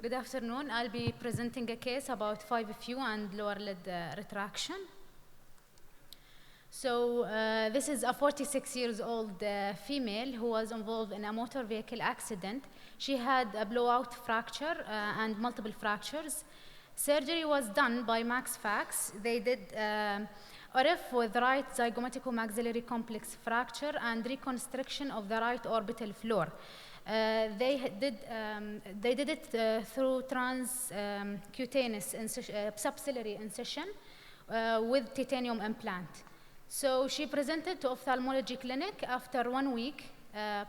Good afternoon. I'll be presenting a case about 5FU and lower lid retraction. So this is a 46 years old female who was involved in a motor vehicle accident. She had a blowout fracture and multiple fractures. Surgery was done by Max Fax. They did ORIF with right zygomatic-maxillary complex fracture and reconstruction of the right orbital floor. They did it through transcutaneous subciliary incision with titanium implant. So she presented to ophthalmology clinic after 1 week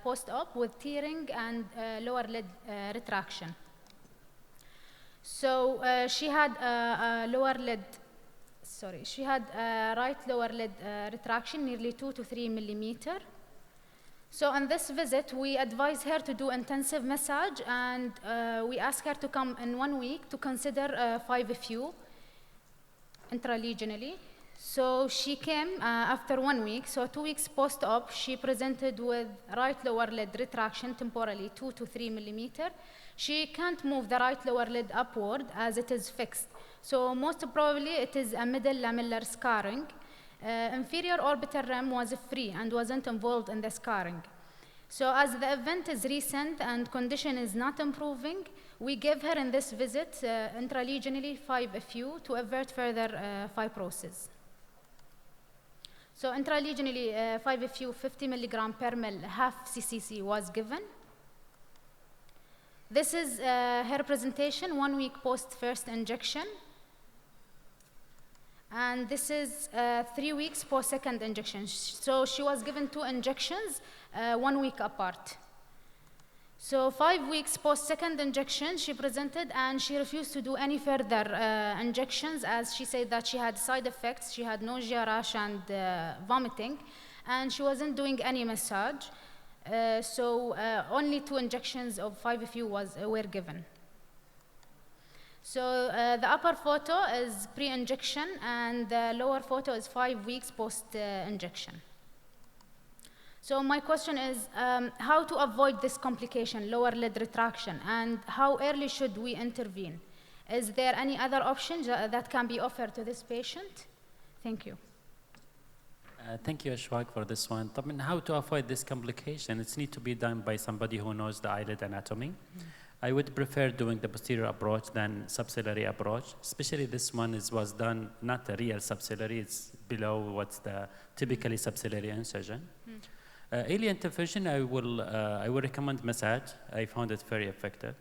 post-op with tearing and lower lid retraction. So she had right lower lid retraction, nearly 2 to 3 millimeter. So on this visit, we advised her to do intensive massage, and we asked her to come in 1 week to consider 5FU intralegionally. So she came after 1 week. So 2 weeks post-op, she presented with right lower lid retraction temporally 2 to 3 millimeter. She can't move the right lower lid upward as it is fixed. So most probably it is a middle lamellar scarring. Inferior orbital rim was free and wasn't involved in the scarring. So as the event is recent and condition is not improving, we gave her in this visit intralegionally 5FU to avert further fibrosis. So intralegionally 5FU 50 milligram per ml, half ccc was given. This is her presentation 1 week post first injection. And this is 3 weeks post second injection. So she was given 2 injections 1 week apart. So 5 weeks post second injection, she presented and she refused to do any further injections, as she said that she had side effects. She had nausea, rash, and vomiting, and she wasn't doing any massage. So only 2 injections of 5FU were given. So the upper photo is pre-injection, and the lower photo is 5 weeks post-injection. So my question is, how to avoid this complication, lower lid retraction, and how early should we intervene? Is there any other options that can be offered to this patient? Thank you. Thank you, Ashwaq, for this one. How to avoid this complication? It needs to be done by somebody who knows the eyelid anatomy. I would prefer doing the posterior approach than subciliary approach, especially this one was done not a real subciliary, it's below what's the typically subciliary incision. Early intervention, I will recommend massage. I found it very effective.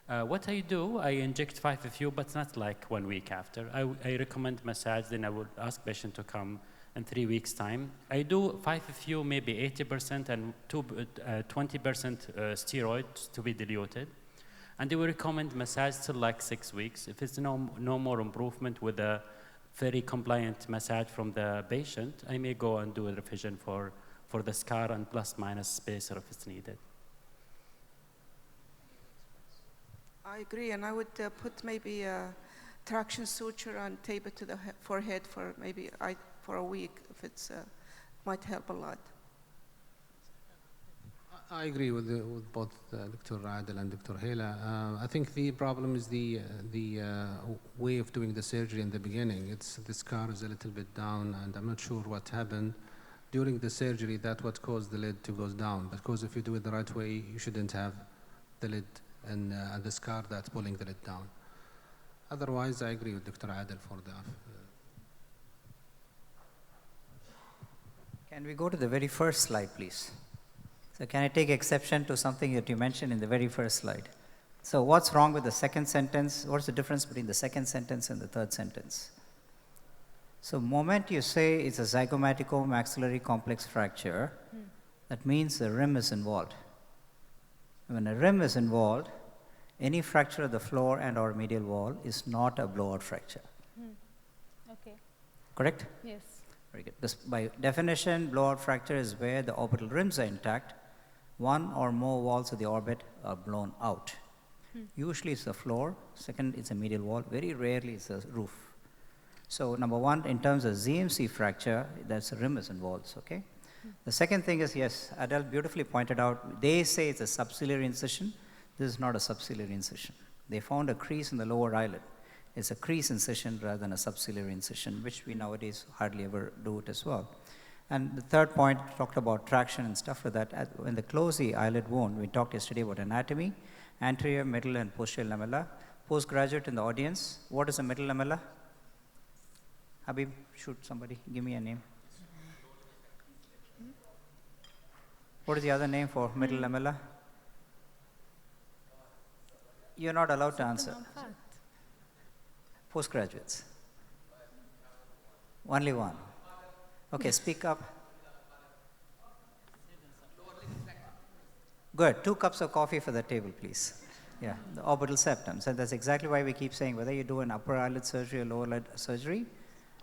What I do, I inject 5FU, but not like 1 week after. I recommend massage, then I would ask patient to come in 3 weeks' time. I do 5FU maybe 80% and 20% steroids to be diluted. And they will recommend massage till like 6 weeks. If it's no more improvement with a very compliant massage from the patient, I may go and do a revision for the scar and plus minus spacer if it's needed. I agree, and I would put maybe a traction suture and tape it to the forehead for maybe for a week if it's might help a lot. I agree with both Dr. Adel and Dr. Hela. I think the problem is the way of doing the surgery in the beginning. The scar is a little bit down, and I'm not sure what happened during the surgery. That's what caused the lid to go down. Because if you do it the right way, you shouldn't have the lid and the scar that's pulling the lid down. Otherwise, I agree with Dr. Adel for that. Can we go to the very first slide, please? So can I take exception to something that you mentioned in the very first slide? So what's wrong with the second sentence? What's the difference between the second sentence and the third sentence? So moment you say it's a zygomatico-maxillary complex fracture, that means the rim is involved. When a rim is involved, any fracture of the floor and or medial wall is not a blowout fracture. Okay. Correct? Yes. Very good. This, by definition, blowout fracture is where the orbital rims are intact, one or more walls of the orbit are blown out. Usually it's the floor, second it's a medial wall, very rarely it's a roof. So number one, in terms of ZMC fracture, that's a rim is involved, okay? The second thing is, yes, Adel beautifully pointed out, they say it's a subciliary incision. This is not a subciliary incision. They found a crease in the lower eyelid. It's a crease incision rather than a subciliary incision, which we nowadays hardly ever do it as well. And the third point talked about traction and stuff like that. When they close the eyelid wound, we talked yesterday about anatomy, anterior, middle, and posterior lamella. Postgraduate in the audience, what is a middle lamella? Habib, shoot somebody, give me a name. What is the other name for middle lamella? You're not allowed to answer. Postgraduates. Only one. Okay, speak up. Good. 2 cups of coffee for the table, please. Yeah, the orbital septum. So that's exactly why we keep saying whether you do an upper eyelid surgery or lower eyelid surgery,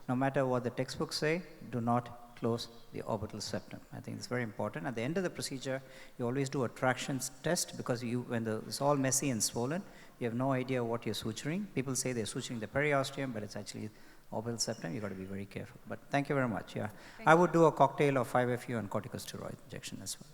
no matter what the textbooks say, do not close the orbital septum. I think it's very important. At the end of the procedure, you always do a traction test because when it's all messy and swollen, you have no idea what you're suturing. People say they're suturing the periosteum, but it's actually orbital septum. You've got to be very careful. But thank you very much. Yeah, I would do a cocktail of 5-FU and corticosteroid injection as well.